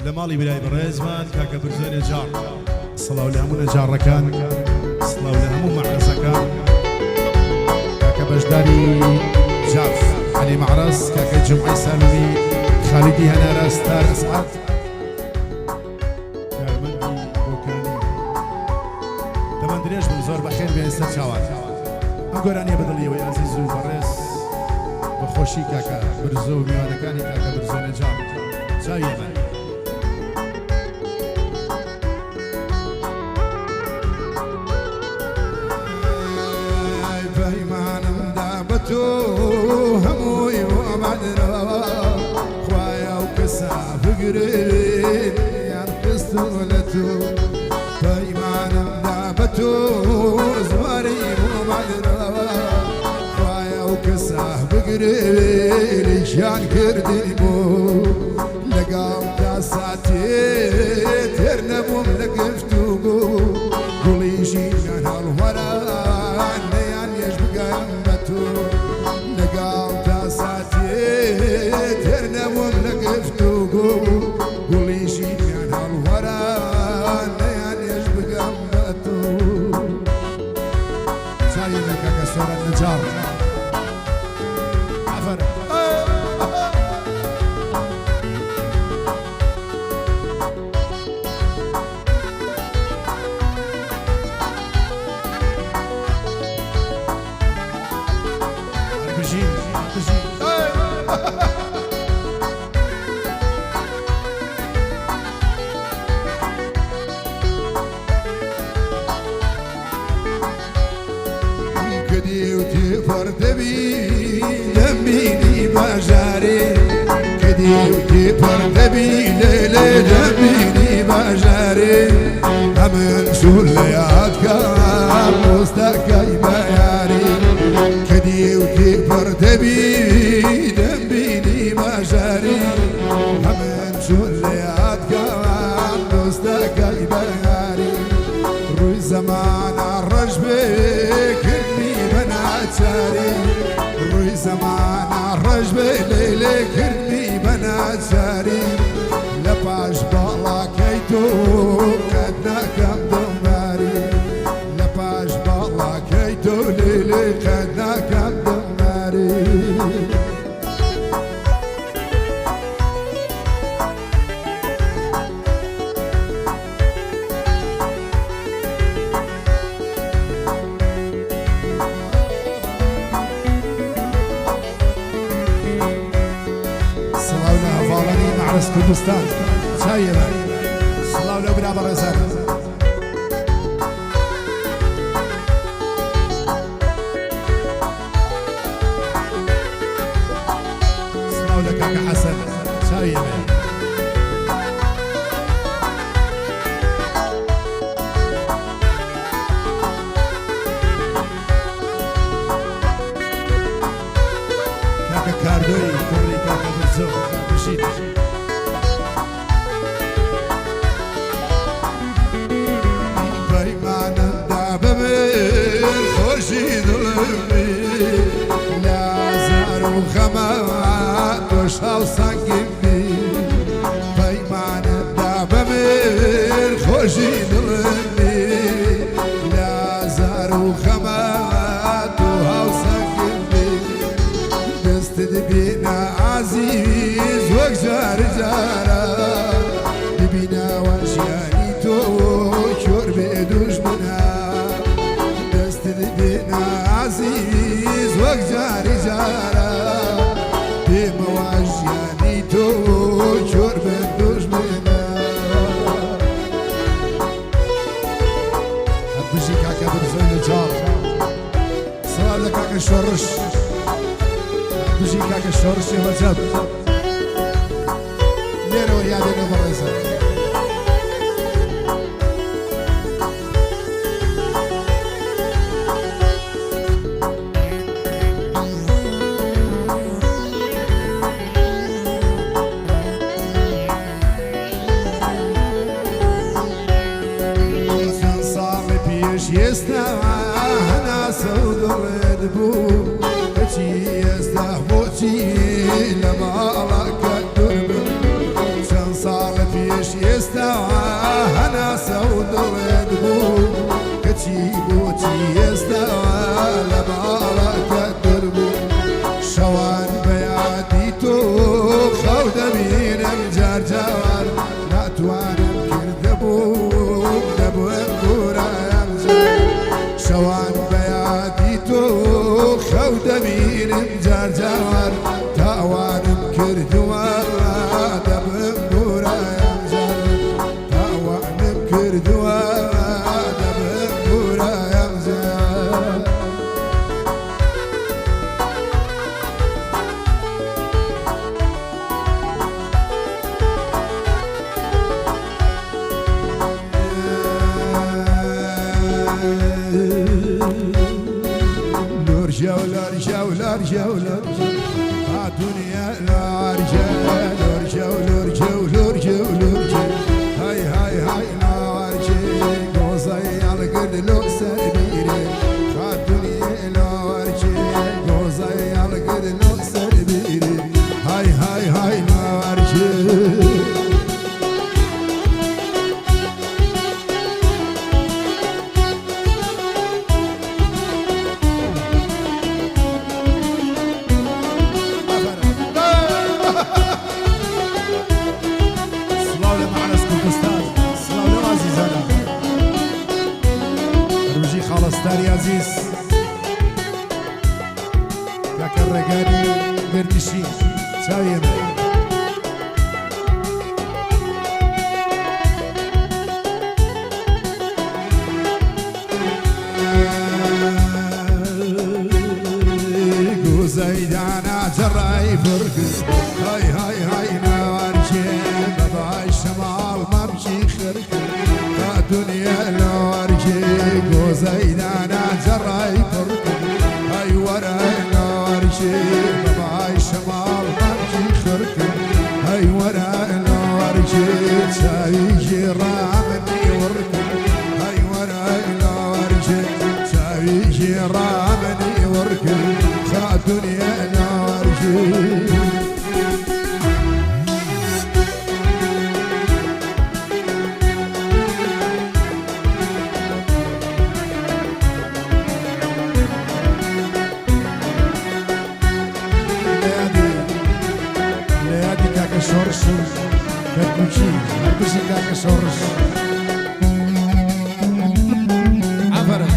لماڵی برای بەڕێزمان کاکە برزۆ نەجار سڵاو لە هەموو نەجارڕەکان سڵاو لە هەموو مەعرەزەکان کاکە بەشداری جاف عەلی مەعرەز کاکە جمعی سالمی خالیدی هەنارە ستار ئەسعاد کارمەندی بۆکانی دەمان درێژ بن زۆر بەخێر بێن سەر چاوان ئەم گۆرانیە بەدڵیەوەی عەزیز و بەڕێز بەخۆشی کاکە برزۆ و میوانەکانی کاکە برزۆ نەجار چاویە من تو هموی و آمدنا خوایا و کسا بگرین یان قستولتو پیمانم دابتو زواری و آمدنا خوایا و کسا بگرین یان کردی بو لگام دا ساتی تر نبوم لگفتو بو گلیشی نان هالوران نیان یش بگم بتو لقام تاساتي ترنمون لقفتو قولي شي عن هالوران يعني يشبق أمبتو چاویە کاکە سۆرە نەجار عفر فردبي لميني باجاري كدي فردبي ليلي لميني باجاري همن شولياتك مستكاي بياري كدي فردبي لميني باجاري همن شولياتك مستكاي بياري روي زمان الرجبك ساري روي زمان الرجبي ليلي كرني بنات ساري لباش بالا كيتو قدنا كم دماري لباش بالا كيتو ليلي قدنا كم دماري معرس كردستان چاویە من سڵاو لەو برا بەڕێزان سڵاو لە کاکە حەسەن چاویە من کاکە کاردۆی کوڕی کاکە برزۆ بشید شاو سنگی پیمان دابمیر خوشی دلمی لازار و خمات و هاو سنگی دست دبینا عزیز وک جار جارا دبینا وشیانی تو کور به دشمنا دست دبینا عزیز وک جار جارا مواجهاني تو شور بدوش منا هبجي كاكا برزۆ نەجار سلام لە کاکە شۆڕش هبجي كاكا شۆڕش وەجەب لێرەوە یادێنە بەڕێزە يستا أنا سود الرد بو أشي يستا بوشي لما لك الدرب شن صار في دنیا لارجه لورجه لورجه لورجه لورجه های های های لارجه گوزای الگرد لو سربیره دنیا لارجه گوزای الگرد لو سربیره های های های لارجه خالصتاري عزيز كاك الرقاني قردشي سايم زيدانا جراي فرق هاي هاي هاي نوارجي بابا الشمال ما بشي خرق دنيا نوارجي زيدانا جراي فرق هاي ورا نوارجي بابا الشمال ما بشي خرق هاي ورا نوارجي سايجي رامني ورق هاي ورا نوارجي سايجي رامني ورق دنيا نارجي ليادي كاكا شورش كاكوشي كاكوشي كاكا شورش عفرت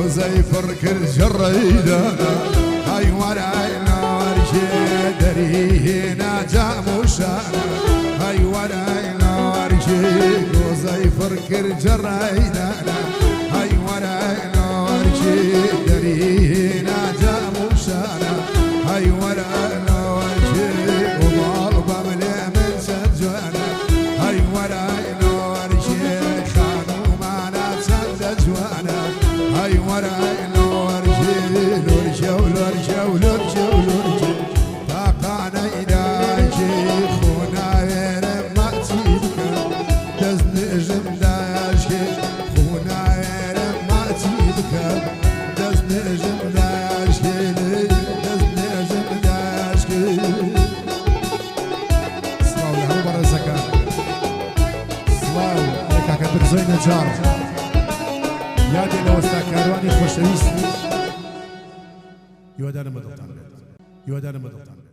زي فرك الجريدانا هاي وراي نارجي دريهنا جاموشانا هاي وراي نارجي زي فرك الجريدانا هاي وراي نارجي دريهنا جاموشانا هاي وراي نارجي وضربة ملي من سجوانا هاي وراي نارجي خانو معنا سجوانا هاي وراي لورجي لورجي ولورجي ولورجي ولورجي طاقانا إلاجي خونا غير ما تيبك دزن جمداشي خونا غير ما تيبك دزن جمداشي دزن جمداشي صلاو لهو برا الزكاة صلاو عليك عكبر زي نجار یادی لوستا کاروانی خوشویست یادان مدلتان